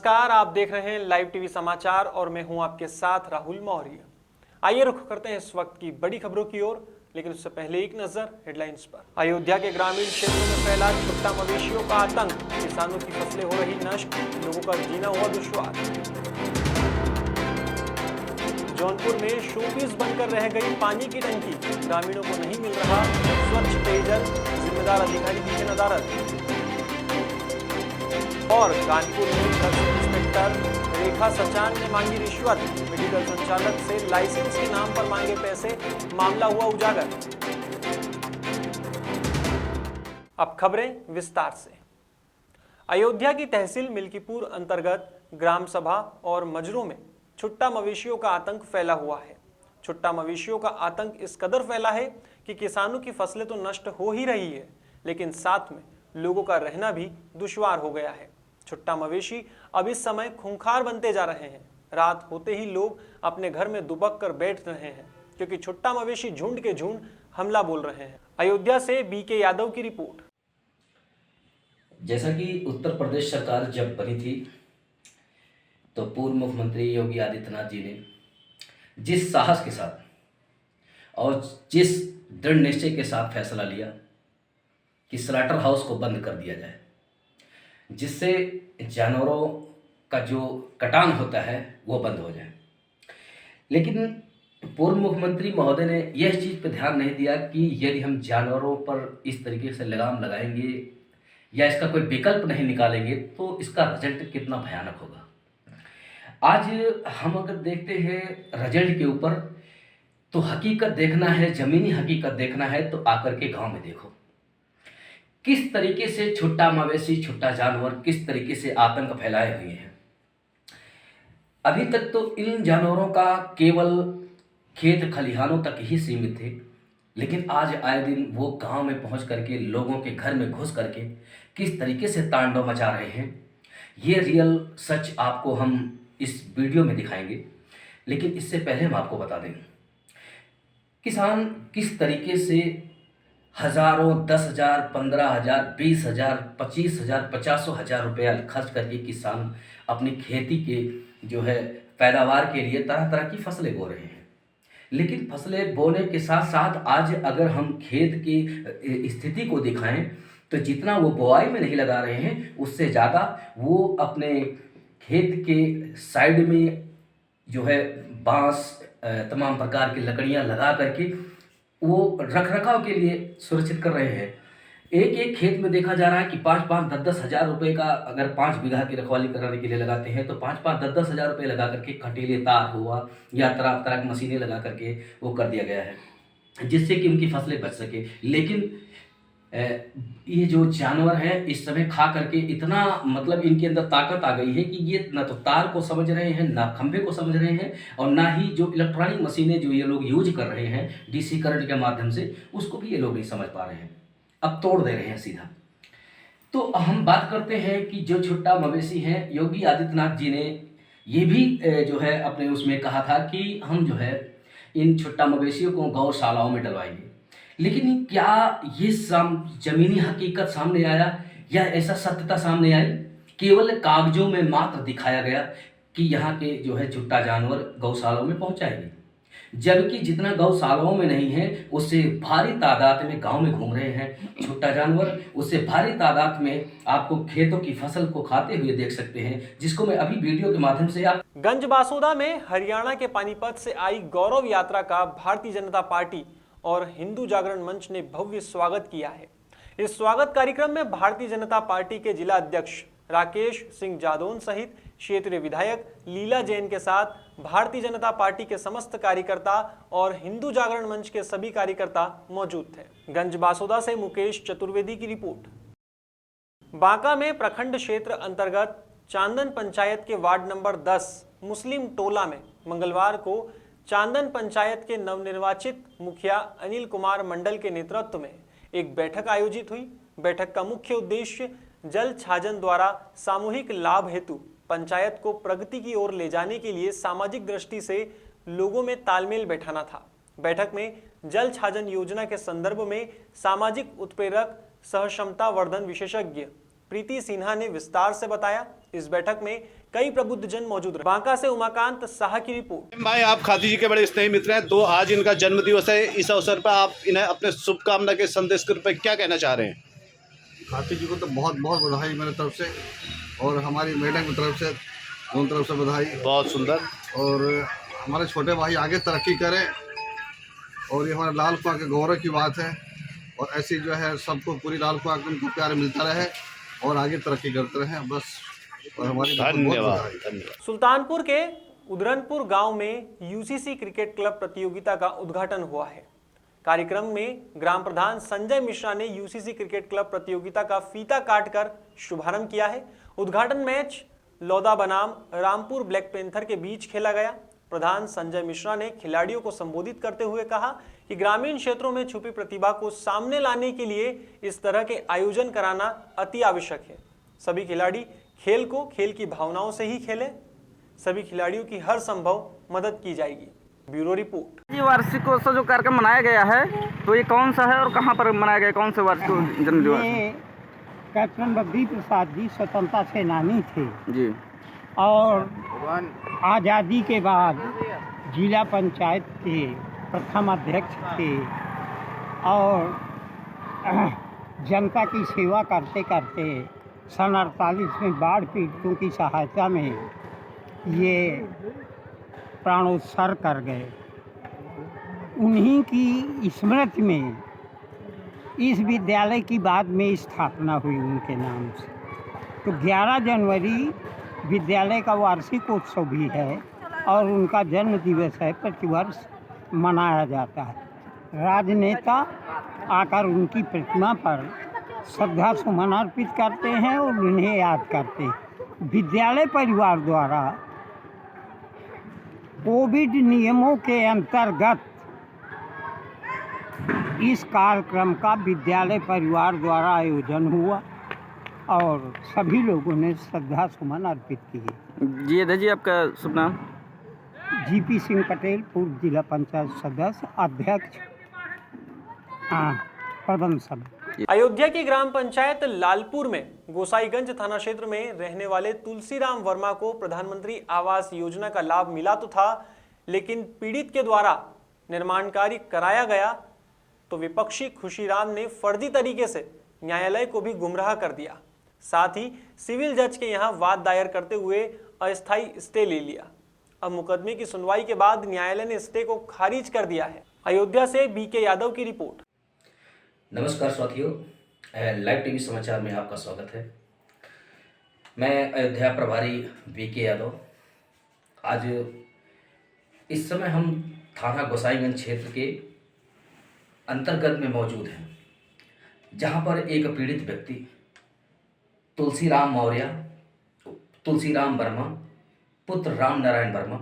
नमस्कार, आप देख रहे हैं लाइव टीवी समाचार और मैं हूं आपके साथ राहुल मौर्य। आइए रुख करते हैं इस वक्त की बड़ी खबरों की ओर, लेकिन उससे पहले एक नजर हेडलाइंस पर। अयोध्या के ग्रामीण क्षेत्रों में फैला छुट्टा मवेशियों का आतंक, किसानों की फसलें हो रही नष्ट, लोगों का जीना हुआ दुश्वार। जौनपुर में शोपीस बनकर रह गई पानी की टंकी, ग्रामीणों को नहीं मिल रहा स्वच्छ पेयजल, जिम्मेदार अधिकारी की नदारद। और कानपुर में ड्रग्स इंस्पेक्टर रेखा सचान ने मांगी रिश्वत, मेडिकल संचालक से लाइसेंस के नाम पर मांगे पैसे, मामला हुआ उजागर। अब खबरें विस्तार से। अयोध्या की तहसील मिल्कीपुर अंतर्गत ग्राम सभा और मजरों में छुट्टा मवेशियों का आतंक फैला हुआ है। छुट्टा मवेशियों का आतंक इस कदर फैला है कि किसानों की फसलें तो नष्ट हो ही रही है, लेकिन साथ में लोगों का रहना भी दुश्वार हो गया है। छुट्टा मवेशी अब इस समय खूंखार बनते जा रहे हैं। रात होते ही लोग अपने घर में दुबक कर बैठ रहे हैं, क्योंकि छुट्टा मवेशी झुंड के झुंड हमला बोल रहे हैं। अयोध्या से बीके यादव की रिपोर्ट। जैसा कि उत्तर प्रदेश सरकार जब बनी थी तो पूर्व मुख्यमंत्री योगी आदित्यनाथ जी ने जिस साहस के साथ और जिस दृढ़ निश्चय के साथ फैसला लिया कि स्लॉटर हाउस को बंद कर दिया जाए, जिससे जानवरों का जो कटान होता है वो बंद हो जाए, लेकिन पूर्व मुख्यमंत्री महोदय ने यह चीज़ पर ध्यान नहीं दिया कि यदि हम जानवरों पर इस तरीके से लगाम लगाएंगे या इसका कोई विकल्प नहीं निकालेंगे तो इसका रिजल्ट कितना भयानक होगा। आज हम अगर देखते हैं रिजल्ट के ऊपर, तो हकीकत देखना है, ज़मीनी हकीकत देखना है तो आकर के गांव में देखो किस तरीके से छुट्टा मवेशी, छुट्टा जानवर किस तरीके से आतंक फैलाए हुए हैं। अभी तक तो इन जानवरों का केवल खेत खलिहानों तक ही सीमित थे, लेकिन आज आए दिन वो गांव में पहुंच करके लोगों के घर में घुस करके किस तरीके से तांडव मचा रहे हैं, ये रियल सच आपको हम इस वीडियो में दिखाएंगे। लेकिन इससे पहले हम आपको बता दें किसान किस तरीके से हज़ारों, 10,000, 15,000, 20,000, 25,000, 50,000 रुपया खर्च करके किसान अपनी खेती के जो है पैदावार के लिए तरह तरह की फसलें बो रहे हैं। लेकिन फसलें बोने के साथ साथ आज अगर हम खेत की स्थिति को दिखाएं तो जितना वो बुआई में नहीं लगा रहे हैं, उससे ज़्यादा वो अपने खेत के साइड में जो है बांस, तमाम प्रकार की लकड़ियां लगा करके वो रख रखाव के लिए सुरक्षित कर रहे हैं। एक एक खेत में देखा जा रहा है कि 5-5, 10-10 हज़ार रुपये का अगर 5 बीघा की रखवाली कराने के लिए लगाते हैं तो 5-5, 10-10 हज़ार रुपये लगा करके खटीले तार हुआ या तरह तरह की मशीनें लगा करके वो कर दिया गया है, जिससे कि उनकी फसलें बच सके। लेकिन ये जो जानवर हैं इस समय खा करके इतना मतलब इनके अंदर ताकत आ गई है कि ये ना तो तार को समझ रहे हैं, ना खंभे को समझ रहे हैं, और ना ही जो इलेक्ट्रॉनिक मशीनें जो ये लोग यूज कर रहे हैं डीसी करंट के माध्यम से, उसको भी ये लोग नहीं समझ पा रहे हैं, अब तोड़ दे रहे हैं सीधा। तो हम बात करते हैं कि जो छुट्टा मवेशी हैं, योगी आदित्यनाथ जी ने ये भी जो है अपने उसमें कहा था कि हम जो है इन छुट्टा मवेशियों को गौशालाओं में डलवाएंगे। लेकिन क्या ये जमीनी हकीकत सामने आया या ऐसा सत्यता सामने आई? केवल कागजों में मात्र दिखाया गया कि यहाँ के जो है छुट्टा जानवर गौशालाओं में पहुँचाएंगे, जबकि जितना गौशालाओं में नहीं है उससे भारी तादाद में गांव में घूम रहे हैं छुट्टा जानवर। उससे भारी तादाद में आपको खेतों की फसल को खाते हुए देख सकते हैं, जिसको मैं अभी वीडियो के माध्यम से आप। गंजबासौदा में हरियाणा के पानीपत से आई गौरव यात्रा का भारतीय जनता पार्टी और हिंदू जागरण मंच ने भव्य स्वागत किया है। इस स्वागत कार्यक्रम में भारतीय जनता पार्टी के जिला अध्यक्ष राकेश सिंह जादौन सहित क्षेत्रीय विधायक लीला जैन के साथ भारतीय जनता पार्टी के समस्त कार्यकर्ता और हिंदू जागरण मंच के सभी कार्यकर्ता मौजूद थे। गंजबासौदा से मुकेश चतुर्वेदी की रिपोर्ट। बांका में प्रखंड क्षेत्र अंतर्गत चांदन पंचायत के वार्ड नंबर 10 मुस्लिम टोला में मंगलवार को चांदन पंचायत के नवनिर्वाचित मुखिया अनिल कुमार मंडल के नेतृत्व में एक बैठक आयोजित हुई। बैठक का मुख्य उद्देश्य जल छाजन द्वारा सामूहिक लाभ हेतु पंचायत को प्रगति की ओर ले जाने के लिए सामाजिक दृष्टि से लोगों में तालमेल बैठाना था। बैठक में जल छाजन योजना के संदर्भ में सामाजिक उत्प्रेरक, सह क्षमता वर्धन विशेषज्ञ, प्रीति सिन्हा ने विस्तार से बताया। इस बैठक में कई प्रबुद्धजन मौजूद रहे। बांका से उमाकांत शाह की रिपोर्ट। भाई, आप खादी जी के बड़े स्नेही मित्र हैं। तो आज इनका जन्म दिवस है, इस अवसर पर आप इन्हें अपने शुभकामना के संदेश के रूप में क्या कहना चाह रहे हैं? खाती जी को तो बहुत बहुत बधाई मेरी तरफ से, और हमारी मैडम की तरफ से, दोनों तरफ से बधाई। बहुत सुंदर। और हमारे छोटे भाई आगे तरक्की करें, और ये हमारे लाल कुआं के गौरव की बात है। और ऐसी जो है सबको पूरी लाल कुआं को उनको प्यार मिलता रहे और आगे तरक्की करते रहें, बस। और हमारी धन्यवाद, धन्यवाद। सुल्तानपुर के उदरनपुर गांव में यूसीसी क्रिकेट क्लब प्रतियोगिता का उद्घाटन हुआ है। कार्यक्रम में ग्राम प्रधान संजय मिश्रा ने यूसीसी क्रिकेट क्लब प्रतियोगिता का फीता काटकर शुभारंभ किया है। उद्घाटन मैच लौदा बनाम रामपुर ब्लैक पैंथर के बीच खेला गया। प्रधान संजय मिश्रा ने खिलाड़ियों को संबोधित करते हुए कहा कि ग्रामीण क्षेत्रों में छुपी प्रतिभा को सामने लाने के लिए इस तरह के आयोजन कराना अति आवश्यक है। सभी खिलाड़ी खेल को खेल की भावनाओं से ही खेलें। सभी खिलाड़ियों की हर संभव मदद की जाएगी। Bureau report. ये वार्षिकोत्सव जो कार्यक्रम मनाया गया है, तो ये कौन सा है और कहाँ पर मनाया गया? कौन से वार्षिक जन्म दिवस? ये कैप्टन बद्री प्रसाद जी स्वतंत्रता सेनानी थे जी, और आज़ादी के बाद जिला पंचायत के प्रथम अध्यक्ष थे, और जनता की सेवा करते करते सन 48 में बाढ़ पीड़ितों की सहायता में ये प्राणोत्सर्ग कर गए। उन्हीं की स्मृति में इस विद्यालय की बाद में स्थापना हुई उनके नाम से। तो 11 जनवरी विद्यालय का वार्षिक उत्सव भी है और उनका जन्म दिवस है, प्रतिवर्ष मनाया जाता है। राजनेता आकर उनकी प्रतिमा पर श्रद्धा सुमन अर्पित करते हैं और उन्हें याद करते हैं। विद्यालय परिवार द्वारा कोविड नियमों के अंतर्गत इस कार्यक्रम का विद्यालय परिवार द्वारा आयोजन हुआ और सभी लोगों ने श्रद्धा सुमन अर्पित किए। जी अध्यक्ष जी, आपका शुभ नाम? जीपी सिंह पटेल, पूर्व जिला पंचायत सदस्य, अध्यक्ष प्रबंध समिति। अयोध्या की ग्राम पंचायत लालपुर में गोसाईगंज थाना क्षेत्र में रहने वाले तुलसीराम वर्मा को प्रधानमंत्री आवास योजना का लाभ मिला तो था, लेकिन पीड़ित के द्वारा निर्माण कार्य कराया गया तो विपक्षी खुशीराम ने फर्जी तरीके से न्यायालय को भी गुमराह कर दिया। साथ ही सिविल जज के यहां वाद दायर करते हुए अस्थायी स्टे ले लिया। अब मुकदमे की सुनवाई के बाद न्यायालय ने स्टे को खारिज कर दिया है। अयोध्या से बीके यादव की रिपोर्ट। नमस्कार साथियों, लाइव टीवी समाचार में आपका स्वागत है। मैं अयोध्या प्रभारी बीके यादव। आज इस समय हम थाना गोसाईगंज क्षेत्र के अंतर्गत में मौजूद हैं, जहां पर एक पीड़ित व्यक्ति तुलसीराम मौर्य, तुलसीराम वर्मा, पुत्र राम नारायण वर्मा,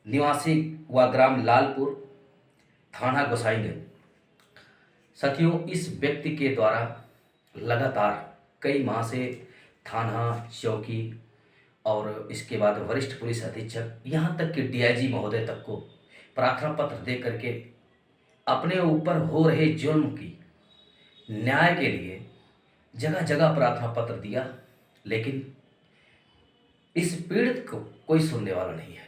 निवासी व ग्राम लालपुर, थाना गोसाईगंज। साथियों, इस व्यक्ति के द्वारा लगातार कई माह से थाना, चौकी और इसके बाद वरिष्ठ पुलिस अधीक्षक, यहाँ तक कि डीआईजी महोदय तक को प्रार्थना पत्र दे करके अपने ऊपर हो रहे जुल्म की न्याय के लिए जगह जगह प्रार्थना पत्र दिया, लेकिन इस पीड़ित को कोई सुनने वाला नहीं है।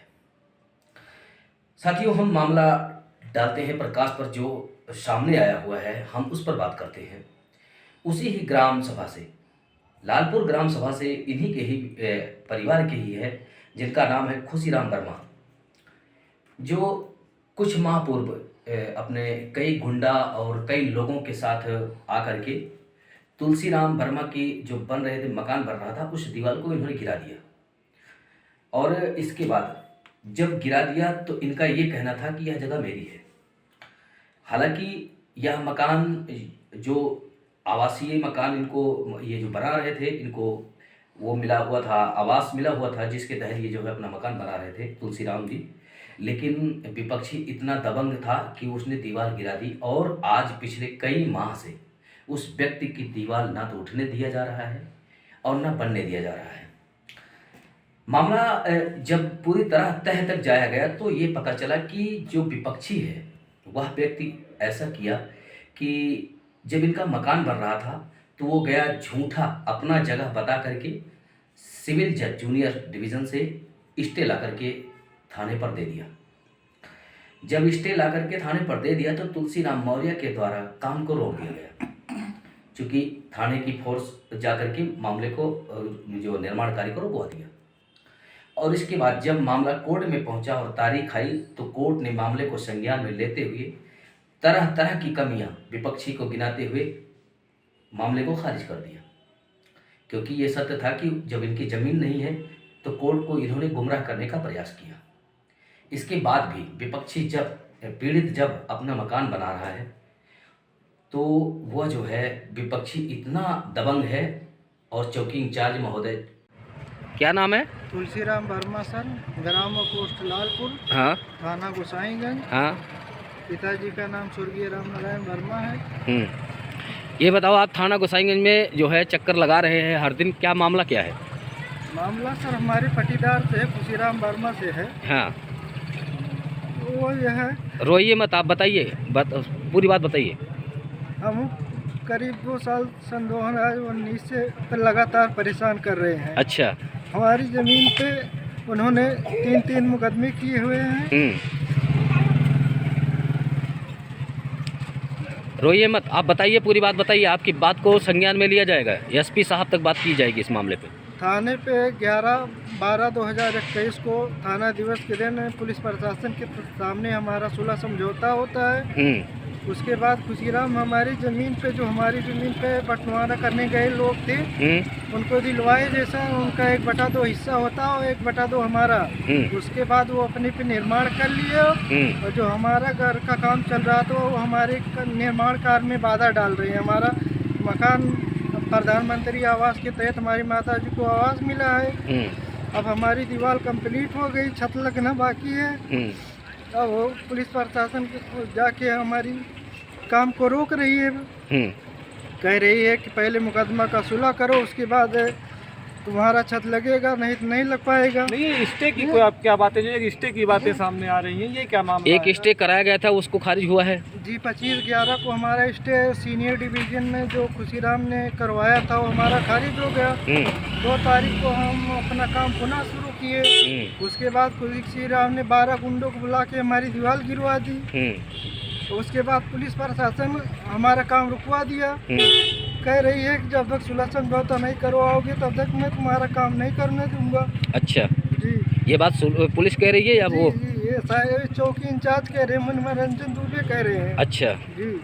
साथियों, हम मामला डालते हैं प्रकाश पर, जो सामने आया हुआ है हम उस पर बात करते हैं। उसी ही ग्राम सभा से, लालपुर ग्राम सभा से, इन्हीं के ही परिवार के ही है, जिनका नाम है खुशीराम वर्मा, जो कुछ माह पूर्व अपने कई गुंडा और कई लोगों के साथ आकर के तुलसीराम वर्मा की जो बन रहे थे, मकान बन रहा था, उस दीवार को इन्होंने गिरा दिया। और इसके बाद जब गिरा दिया तो इनका ये कहना था कि यह जगह मेरी है। हालांकि यह मकान, जो आवासीय मकान इनको ये जो बना रहे थे, इनको वो मिला हुआ था, आवास मिला हुआ था, जिसके तहत ये जो है अपना मकान बना रहे थे तुलसीराम जी। लेकिन विपक्षी इतना दबंग था कि उसने दीवार गिरा दी, और आज पिछले कई माह से उस व्यक्ति की दीवार ना तो उठने दिया जा रहा है और ना बनने दिया जा रहा है। मामला जब पूरी तरह तह तक जाया गया तो ये पता चला कि जो विपक्षी है वह व्यक्ति ऐसा किया कि जब इनका मकान बन रहा था तो वो गया झूठा अपना जगह बता करके सिविल जज जूनियर डिवीज़न से स्टे ला करके थाने पर दे दिया। जब स्टे ला करके थाने पर दे दिया तो तुलसीराम मौर्य के द्वारा काम को रोक दिया गया, चूँकि थाने की फोर्स जा करके मामले को जो निर्माण कार्य को रुकवा दिया। और इसके बाद जब मामला कोर्ट में पहुंचा और तारीख आई तो कोर्ट ने मामले को संज्ञान में लेते हुए तरह तरह की कमियां विपक्षी को गिनाते हुए मामले को खारिज कर दिया, क्योंकि ये सत्य था कि जब इनकी ज़मीन नहीं है तो कोर्ट को इन्होंने गुमराह करने का प्रयास किया। इसके बाद भी विपक्षी जब पीड़ित जब अपना मकान बना रहा है तो वह जो है विपक्षी इतना दबंग है। और चौकी इंचार्ज महोदय, क्या नाम है? तुलसीराम वर्मा सर, ग्राम पोस्ट लालपुर, हाँ थाना गोसाईगंज। हाँ। पिताजी का नाम स्वर्गीय राम नारायण वर्मा है। ये बताओ, आप थाना गोसाईगंज में जो है चक्कर लगा रहे हैं हर दिन, क्या मामला क्या है? मामला सर हमारे पटीदार से तुलसीराम वर्मा से है। हाँ, वो यह है, रोइए मत, आप बताइए, पूरी बात बताइए। हम करीब 2 साल सन 2019 से लगातार परेशान कर रहे हैं। अच्छा। हमारी ज़मीन पे उन्होंने 3 मुकदमे किए हुए हैं। रोइए मत, आप बताइए, पूरी बात बताइए, आपकी बात को संज्ञान में लिया जाएगा, एसपी साहब तक बात की जाएगी इस मामले पे। थाने पे 11/12/2021 को थाना दिवस के दिन पुलिस प्रशासन के सामने हमारा सुलह समझौता होता है। उसके बाद खुशीराम हमारी ज़मीन पे, जो हमारी ज़मीन पे बंटवारा करने गए लोग थे, उनको दिलवाए जैसा उनका 1/2 हिस्सा होता और 1/2 हमारा। उसके बाद वो अपने पे निर्माण कर लिए और जो हमारा घर का काम चल रहा था वो हमारे निर्माण कार्य में बाधा डाल रही है। हमारा मकान प्रधानमंत्री आवास के तहत हमारी माता जी को आवास मिला है। अब हमारी दीवार कंप्लीट हो गई, छत लगना बाकी है। अब वो पुलिस प्रशासन जाके हमारी काम को रोक रही है। कह रही है कि पहले मुकदमा का सुलह करो, उसके बाद तुम्हारा छत लगेगा, नहीं तो नहीं लग पाएगा। नहीं, स्टे की कोई आप क्या बातें, जो एक स्टे की बातें सामने आ रही हैं, ये क्या मामला? एक स्टे कराया गया था, उसको खारिज हुआ है जी। 25/11 को हमारा स्टे सीनियर डिवीजन में जो खुशीराम ने करवाया था वो हमारा खारिज हो गया। 2 तारीख को हम अपना काम पुनः शुरू किए। उसके बाद खुशीराम ने 12 गुंडों को बुला के हमारी दीवार गिरवा दी। उसके बाद पुलिस प्रशासन हमारा काम रुकवा दिया। कह रही है कि जब तक सुलह समझौता नहीं करवाओगे तब तक मैं तुम्हारा काम नहीं करने दूंगा। अच्छा जी, ये बात पुलिस कह रही है या वो? जी, ये चौकी इंचार्ज कह रहे हैं, मनोरंजन दुबे कह रहे हैं। अच्छा जी।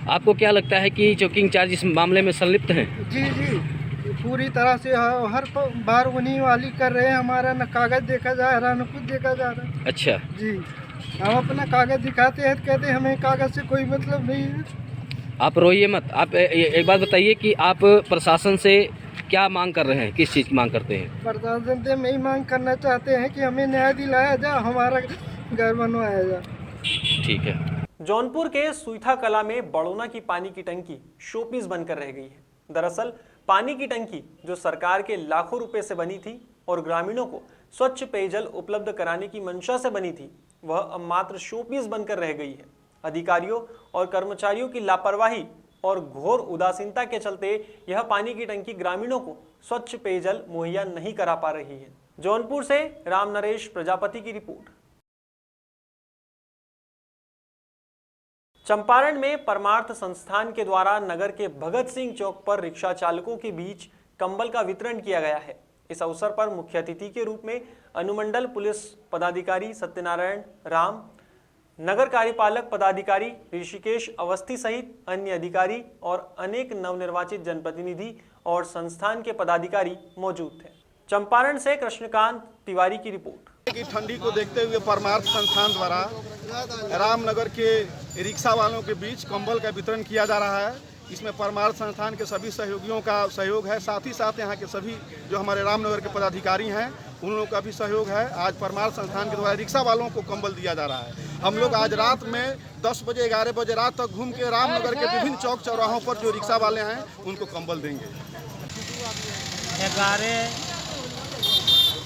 आपको क्या लगता है कि चौकी इंचार्ज इस मामले में संलिप्त हैं? जी जी, पूरी तरह से हर बार उन्हीं वाली कर रहे हैं। हमारा न कागज देखा जा रहा, न कुछ देखा जा रहा। अच्छा जी, हम अपना कागज दिखाते हैं तो कहते हैं हमें कागज से कोई मतलब नहीं है। आप रोइए मत, आप एक बात बताइए कि आप प्रशासन से क्या मांग कर रहे हैं, किस चीज़ की मांग करते हैं? प्रशासन से यही मांग करना चाहते हैं कि हमें न्याय दिलाया जाए, हमारा घर बनवाया जाए। ठीक है। जौनपुर के सुईथा कला में बड़ौना की पानी की टंकी शोपीस बनकर रह गई है। दरअसल पानी की टंकी जो सरकार के लाखों रुपए से बनी थी और ग्रामीणों को स्वच्छ पेयजल उपलब्ध कराने की मंशा से बनी थी, वह अब मात्र शोपीस बनकर रह गई है। अधिकारियों और कर्मचारियों की लापरवाही और घोर उदासीनता के चलते यह पानी की टंकी ग्रामीणों को स्वच्छ पेयजल मुहैया नहीं करा पा रही है। जौनपुर से राम नरेश प्रजापति की रिपोर्ट। चंपारण में परमार्थ संस्थान के द्वारा नगर के भगत सिंह चौक पर रिक्शा चालकों के बीच कंबल का वितरण किया गया है। इस अवसर पर मुख्य अतिथि के रूप में अनुमंडल पुलिस पदाधिकारी सत्यनारायण राम, नगर कार्यपालक पदाधिकारी ऋषिकेश अवस्थी सहित अन्य अधिकारी और अनेक नवनिर्वाचित जनप्रतिनिधि और संस्थान के पदाधिकारी मौजूद थे। चंपारण से कृष्णकांत तिवारी की रिपोर्ट। की ठंडी को देखते हुए परमार्थ संस्थान द्वारा रामनगर के रिक्शा वालों के बीच कंबल का वितरण किया जा रहा है। इसमें परमार्थ संस्थान के सभी सहयोगियों का सहयोग है, साथ ही साथ यहाँ के सभी जो हमारे रामनगर के पदाधिकारी हैं उन लोगों का भी सहयोग है। आज परमार्थ संस्थान के द्वारा रिक्शा वालों को कंबल दिया जा रहा है। हम लोग आज रात में 10 बजे 11 बजे रात तक घूम के रामनगर के विभिन्न चौक चौराहों पर जो रिक्शा वाले हैं उनको कंबल देंगे। 11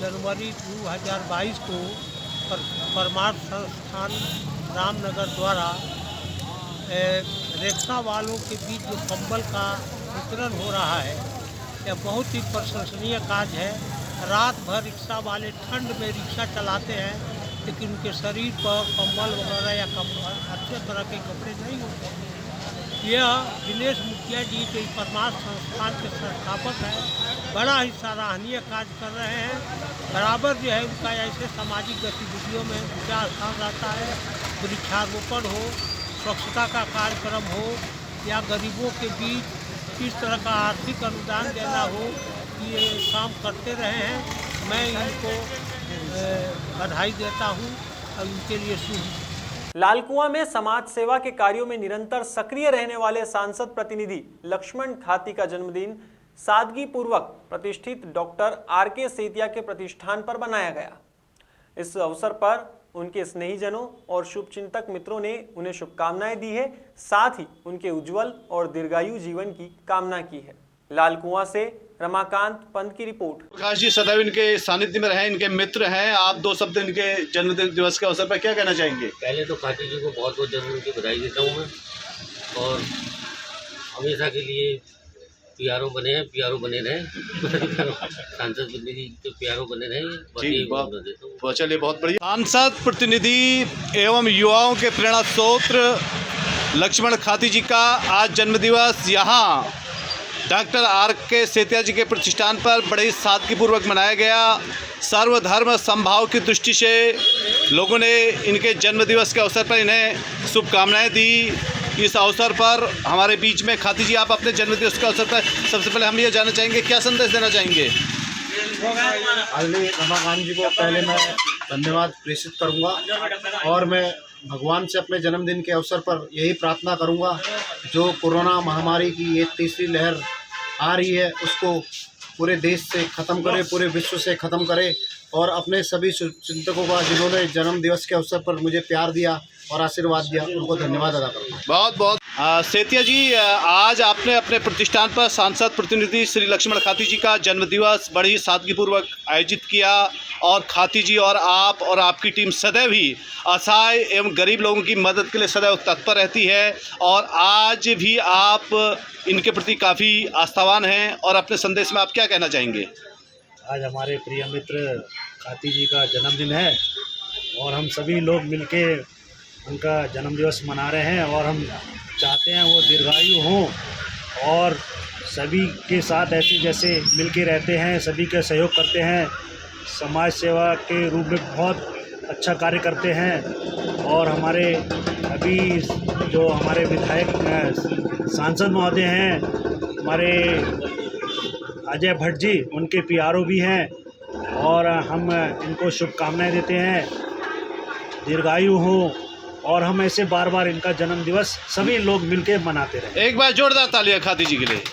जनवरी 2022 को परमार्थ संस्थान रामनगर द्वारा रिक्शा वालों के बीच जो कंबल का वितरण हो रहा है, यह बहुत ही प्रशंसनीय कार्य है। रात भर रिक्शा वाले ठंड में रिक्शा चलाते हैं, लेकिन उनके शरीर पर कंबल वगैरह या अच्छे तरह के कपड़े नहीं होते हैं। यह दिनेश मुखिया जी जो परमार्थ संस्थान के संस्थापक हैं, बड़ा ही सराहनीय कार्य कर रहे हैं। बराबर जो है उनका ऐसे सामाजिक गतिविधियों में ऊंचा स्थान रहता है। वृक्षारोपण हो, स्वच्छता का कार्यक्रम हो या गरीबों के बीच किस तरह का आर्थिक अनुदान देना हो, ये काम करते रहे हैं। मैं इनको बधाई देता हूँ और उनके लिए शुभ। लालकुआं में समाज सेवा के कार्यों में निरंतर सक्रिय रहने वाले सांसद प्रतिनिधि लक्ष्मण खाती का जन्मदिन सादगी पूर्वक प्रतिष्ठित डॉक्टर आर.के. सेतिया के प्रतिष्ठान पर मनाया गया। इस अवसर पर उनके स्नेहीजनों और शुभचिंतक मित्रों ने उन्हें शुभकामनाएं दी है, साथ ही उनके उज्जवल और दीर्घायु जीवन की कामना की है। लालकुआं से रमाकांत पंत की रिपोर्ट। प्रकाश जी सदैव इनके सानिध्य में रहे, इनके मित्र हैं, आप दो शब्द इनके जन्मदिन दिवस के अवसर पर क्या कहना चाहेंगे? पहले तो खाती जी को बहुत बहुत जन्मदिन की बधाई देता हूँ मैं, और हमेशा के लिए पीआरओ बने हैं, पीआरओ बने रहें सांसद प्रतिनिधि के पीआरओ बने रहें। चलिए बहुत बढ़िया। सांसद प्रतिनिधि एवं युवाओं के प्रेरणा स्रोत लक्ष्मण खाती जी का आज जन्मदिवस यहाँ डॉक्टर आर.के. सेतिया जी के प्रतिष्ठान पर बड़े ही सादगीपूर्वक मनाया गया। सर्वधर्म समभाव की दृष्टि से लोगों ने इनके जन्मदिवस के अवसर पर इन्हें शुभकामनाएं दी। इस अवसर पर हमारे बीच में खाती जी, आप अपने जन्मदिवस के अवसर पर सबसे पहले हम ये जानना चाहेंगे, क्या संदेश देना चाहेंगे? आदरणीय रमाकांत जी को पहले मैं धन्यवाद प्रेषित करूंगा, और मैं भगवान से अपने जन्मदिन के अवसर पर यही प्रार्थना करूंगा, जो कोरोना महामारी की ये तीसरी लहर आ रही है उसको पूरे देश से ख़त्म करे, पूरे विश्व से ख़त्म करे, और अपने सभी चिंतकों का जिन्होंने जन्म दिवस के अवसर पर मुझे प्यार दिया और आशीर्वाद दिया, उनको धन्यवाद अदा करूँगा। बहुत बहुत सेतिया जी, आज आपने अपने प्रतिष्ठान पर सांसद प्रतिनिधि श्री लक्ष्मण खाती जी का जन्मदिवस बड़ी सादगीपूर्वक आयोजित किया, और खाती जी और आप और आपकी टीम सदैव ही असहाय एवं गरीब लोगों की मदद के लिए सदैव तत्पर रहती है, और आज भी आप इनके प्रति काफ़ी आस्थावान हैं। और अपने संदेश में आप क्या कहना चाहेंगे? आज हमारे प्रिय मित्र खाती जी का जन्मदिन है, और हम सभी लोग मिलके उनका जन्मदिवस मना रहे हैं, और हम चाहते हैं वो दीर्घायु हों और सभी के साथ ऐसे जैसे मिलके रहते हैं, सभी का सहयोग करते हैं, समाज सेवा के रूप में बहुत अच्छा कार्य करते हैं। और हमारे अभी जो हमारे विधायक सांसद महोदय हैं, हमारे अजय भट्ट जी, उनके पीआरओ भी हैं, और हम इनको शुभकामनाएं देते हैं, दीर्घायु हो, और हम ऐसे बार बार इनका जन्म दिवस सभी लोग मिलके मनाते रहे। एक बार जोरदार तालियां खाती जी के लिए।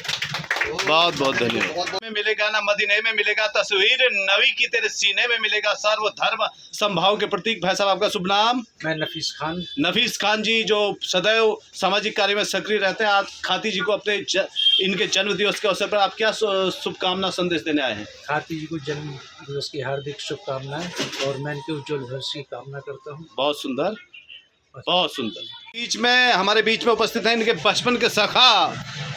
बहुत बहुत धन्यवाद। में मिलेगा ना मदीने में मिलेगा तस्वीर नवी की, तेरे सीने में मिलेगा सर्वधर्म समभाव के प्रतीक। भाई साहब आपका शुभ नाम? मैं नफीस खान। नफीस खान जी, जो सदैव सामाजिक कार्य में सक्रिय रहते हैं, आज खाती जी को अपने इनके जन्म दिवस के अवसर पर आप क्या शुभकामना संदेश देने आए हैं? खाती जी को जन्म दिवस की हार्दिक शुभकामनाएं, और मैं इनके उज्जवल भविष्य की कामना करता हूँ। बहुत सुंदर, बहुत सुंदर। हमारे बीच में उपस्थित हैं इनके बचपन के सखा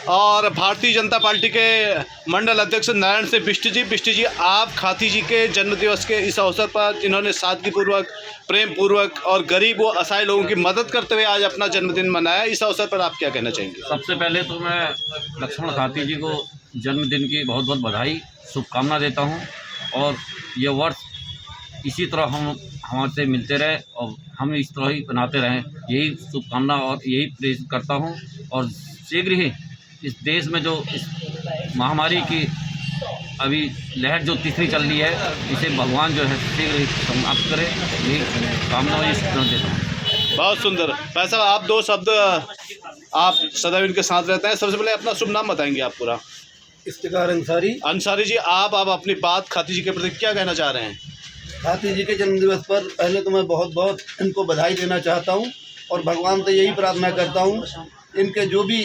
और भारतीय जनता पार्टी के मंडल अध्यक्ष नारायण सिंह बिष्ट जी। बिष्ट जी, आप खाती जी के जन्मदिवस के इस अवसर पर जिन्होंने सादगीपूर्वक, प्रेम पूर्वक और गरीब व असहाय लोगों की मदद करते हुए आज अपना जन्मदिन मनाया, इस अवसर पर आप क्या कहना चाहेंगे? सबसे पहले तो मैं लक्ष्मण खाती जी को जन्मदिन की बहुत बहुत बधाई, शुभकामना देता हूँ, और ये वर्ष इसी तरह हम हमारे मिलते रहे और हम इस तरह ही बनाते रहें, यही शुभकामना और यही प्रेरित करता हूँ। और शीघ्र ही इस देश में जो इस महामारी की अभी लहर जो तीसरी चल रही है, इसे भगवान जो है शीघ्र ही समाप्त करे, यही कामना और ये देता हूँ। बहुत सुंदर। भाई साहब, आप दो शब्द, आप सदैव इनके साथ रहते हैं, सबसे पहले अपना शुभ नाम बताएंगे आप पूरा? इफ्तिकार अंसारी। अंसारी जी, आप अपनी बात खाती जी के प्रति क्या कहना चाह रहे हैं? खाती जी के जन्मदिवस पर पहले तो मैं बहुत बहुत इनको बधाई देना चाहता हूं, और भगवान से यही प्रार्थना करता हूं, इनके जो भी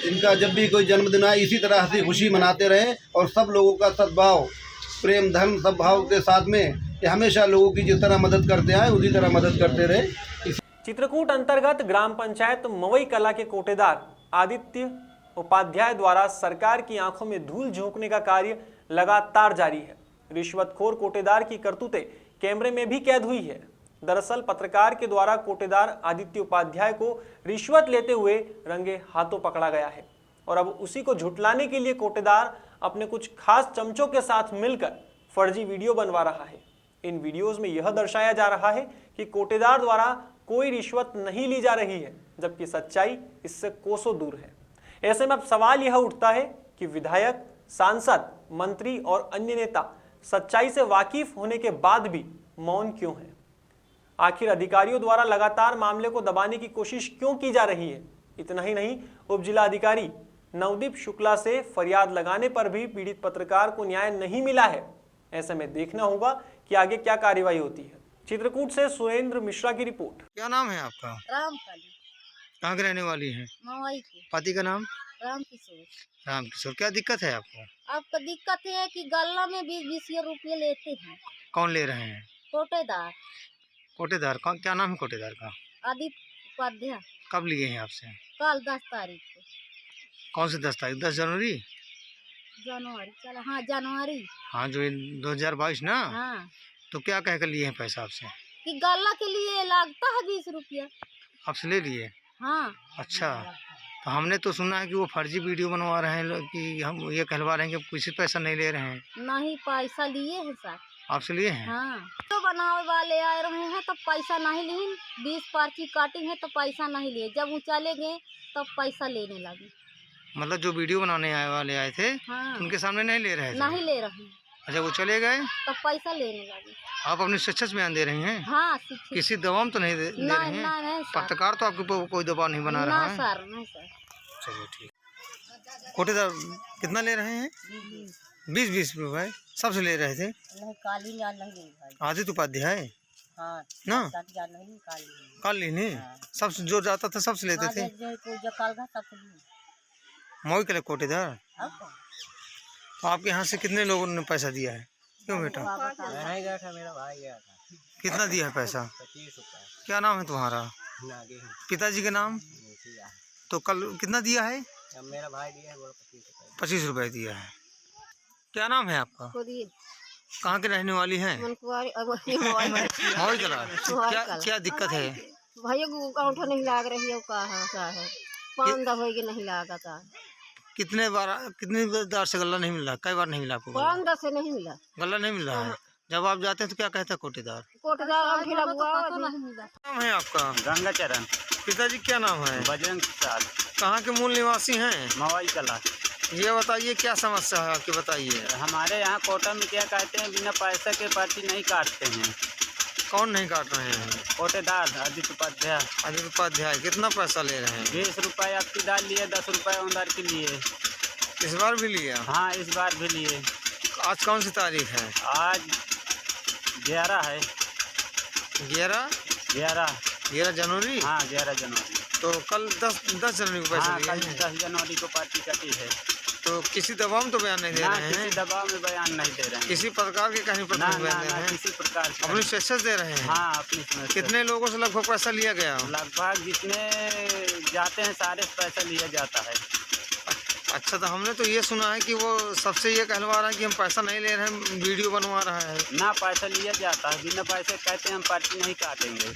इनका जब भी कोई जन्मदिन आए इसी तरह हंसी खुशी मनाते रहें, और सब लोगों का सद्भाव, प्रेम, धर्म, सद्भाव के साथ में कि हमेशा लोगों की जिस तरह मदद करते आए उसी तरह मदद करते रहे। चित्रकूट अंतर्गत ग्राम पंचायत मवई कला के कोटेदार आदित्य उपाध्याय द्वारा सरकार की आंखों में धूल झोंकने का कार्य लगातार जारी है। रिश्वतखोर कोटेदार की करतूतें कैमरे में भी कैद हुई है। दरअसल पत्रकार के द्वारा कोटेदार आदित्य उपाध्याय को रिश्वत लेते हुए रंगे हाथों पकड़ा गया है और अब उसी को झुठलाने के लिए कोटेदार अपने कुछ खास चमचों के साथ मिलकर फर्जी वीडियो बनवा रहा है। इन वीडियोस में यह दर्शाया जा रहा है कि कोटेदार द्वारा कोई रिश्वत नहीं ली जा रही है, जबकि सच्चाई इससे कोसों दूर है। ऐसे में अब सवाल यह उठता है कि विधायक, सांसद, मंत्री और अन्य नेता सच्चाई से वाकिफ होने के बाद भी मौन क्यों है? आखिर अधिकारियों द्वारा लगातार मामले को दबाने की कोशिश क्यों की जा रही है? इतना ही नहीं, उप जिला अधिकारी नवदीप शुक्ला से फरियाद लगाने पर भी पीड़ित पत्रकार को न्याय नहीं मिला है। ऐसे में देखना होगा कि आगे क्या कार्रवाई होती है। चित्रकूट से सुरेंद्र मिश्रा की रिपोर्ट। क्या नाम है आपका? रामकाली। कहाँ की रहने वाली है? मवाई की। पति का नाम? रामकिशोर। रामकिशोर। क्या दिक्कत है आपको? आपका दिक्कत है कि गल्ला में 20-20 रुपये लेते हैं। कौन ले रहे हैं? कोटेदार। कोटेदार कौन? क्या नाम है कोटेदार का? आदित्य उपाध्याय। कब लिए हैं आपसे? कल 10 तारीख को। कौन से 10 तारीख? 10 जनवरी? जनवरी चला, हाँ जनवरी। हाँ, जो 2022 ना? हाँ। तो क्या कह कर लिए हैं पैसा आपसे? कि गल्ला के लिए लगता है 20 रुपया। आपसे ले लिए? हाँ। अच्छा, तो हमने तो सुना है कि वो फर्जी वीडियो बनवा रहे हैं कि हम ये कहलवा रहे हैं कि किसी पैसा नहीं ले रहे हैं। नहीं, पैसा लिए हैं सर। आपसे लिए हैं? हाँ। तो बनावे वाले आए रहे हैं तो पैसा नहीं लिए, 20 पर्ची काटी है तो पैसा नहीं लिए। जब वो चले गए तब पैसा लेने लगे। मतलब जो वीडियो बनाने आए वाले आए थे, हाँ। उनके सामने नहीं ले रहे थे? नहीं ले रहे। अच्छा, वो चले गए तब पैसा लेने लगे। आप अपनी शिक्षा से बयान दे रही हैं? हाँ, किसी दबाव तो नहीं दे रही हैं? नहीं पत्रकार तो आपके ऊपर कोई दबाव नहीं बना रहा है? सर, नहीं सर। चलिए ठीक। कोटेदार कितना ले रहे हैं? 20-20 रुपए सबसे ले रहे थे? नहीं, काली नहीं भाई। आदित्य उपाध्याय? हाँ ना? नहीं, काली नहीं? सबसे जो जाता था सबसे लेते थे? मोई के लिए कोटेदार? तो आपके यहाँ से कितने लोगों ने पैसा दिया है? क्यों बेटा? नहीं गया था, मेरा भाई गया था। कितना दिया है पैसा? 25 रुपये। क्या नाम है तुम्हारा? पिताजी के नाम? तो कल कितना दिया है? मेरा भाई दिया है 25 रुपये दिया है। क्या नाम है आपका? कहाँ के रहने वाली हैं? क्या दिक्कत है? भैया को अंगूठा नहीं लाग रही है, है 5 दफे नहीं लागा था। कितने बार से गल्ला नहीं मिला? कई बार नहीं मिला आपको? 5 से नहीं मिला। गल्ला नहीं मिला है? जब आप जाते हैं तो क्या कहता है कोटेदार? नाम है आपका? गंगाचरण। पिताजी क्या नाम है? बजरंग प्रसाद। कहाँ के मूल निवासी हैं? मवाई कला। ये बताइए क्या समस्या है आपकी, बताइए। हमारे यहाँ कोटा में क्या कहते हैं, बिना पैसा के पर्ची नहीं काटते हैं। कौन नहीं काट रहे हैं? कोटेदार आदित्य उपाध्याय। आदित्य उपाध्याय कितना पैसा ले रहे हैं? 20 रुपये आपकी दाल लिए, 10 रुपये ओंदार के लिए। इस बार भी लिया? हाँ, इस बार भी लिए। आज कौन सी तारीख है? आज 11 है। 11 जनवरी? हाँ, 11 जनवरी। तो कल 10 जनवरी को पैसा लिया है? 10 जनवरी को पार्टी कटी है। तो किसी दबाव में तो बयान नहीं दे रहे हैं? किसी दबाव में बयान नहीं दे रहे हैं। किसी प्रकार के कहने पर नहीं बयान दे रहे हैं? किसी प्रकार से अपनी स्वेच्छा दे रहे हैं? हाँ, अपनी। कितने लोगों से लगभग पैसा लिया गया? लगभग जितने जाते हैं सारे पैसा लिया जाता है। अच्छा, तो हमने तो ये सुना है कि वो सबसे ये कहलवा रहा है कि हम पैसा नहीं ले रहे हैं, वीडियो बनवा रहा है। ना, पैसा लिया जाता है। बिना पैसे कहते हैं हम पर्ची नहीं काटेंगे।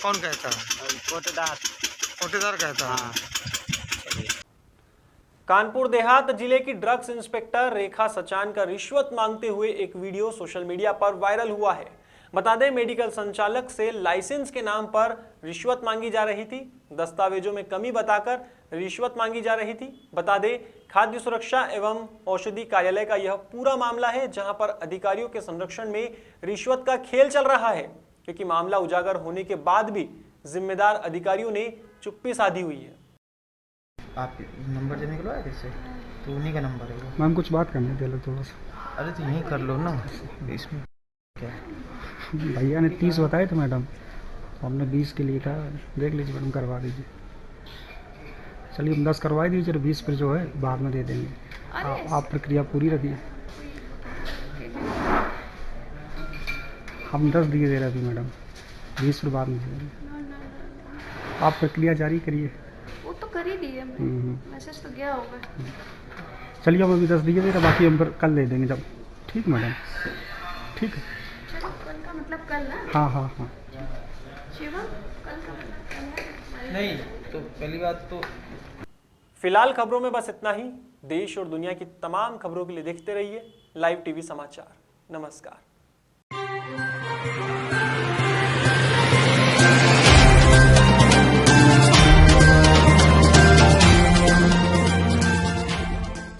कौन कहता है? कोटेदार कहता है। हाँ। कानपुर देहात जिले की ड्रग्स इंस्पेक्टर रेखा सचान का रिश्वत मांगते हुए एक वीडियो सोशल मीडिया पर वायरल हुआ है। बता दें, मेडिकल संचालक से लाइसेंस के नाम पर रिश्वत मांगी जा रही थी। दस्तावेजों में कमी बताकर रिश्वत मांगी जा रही थी। बता दें, खाद्य सुरक्षा एवं औषधि कार्यालय का यह पूरा मामला है, जहां पर अधिकारियों के संरक्षण में रिश्वत का खेल चल रहा है, क्योंकि मामला उजागर होने के बाद भी जिम्मेदार अधिकारियों ने चुप्पी साधी हुई है। आप नंबर देने के लिए आए थे, तो उन्हीं का नंबर है वो। मैम कुछ बात करने दे लो थोड़ा सा। अरे तो यहीं कर लो ना, इसमें क्या? भैया ने 30 बताए थे मैडम, हमने 20 के लिए कहा। देख लीजिए मैडम, करवा दीजिए। चलिए हम 10 करवा दीजिए, 20 पर जो है बाद में दे देंगे। आप प्रक्रिया पूरी रखिए। हम 10 दिए दे रहे थे मैडम, 20 पर बाद में दे देंगे। आप प्रक्रिया जारी करिए। तो कर ही दिए, मैसेज तो गया होगा। चलिए अब अभी 10 दीजिए, बाकी हम फिर कल दे देंगे जब। ठीक मैडम, ठीक है। चलो कल का मतलब कल ना? हाँ हाँ हाँ। शिवा कल का मतलब कल है? नहीं, तो पहली बात तो फिलहाल खबरों में बस इतना ही। देश और दुनिया की तमाम खबरों के लिए देखते रहिए लाइव टीवी समाचार। नमस्कार।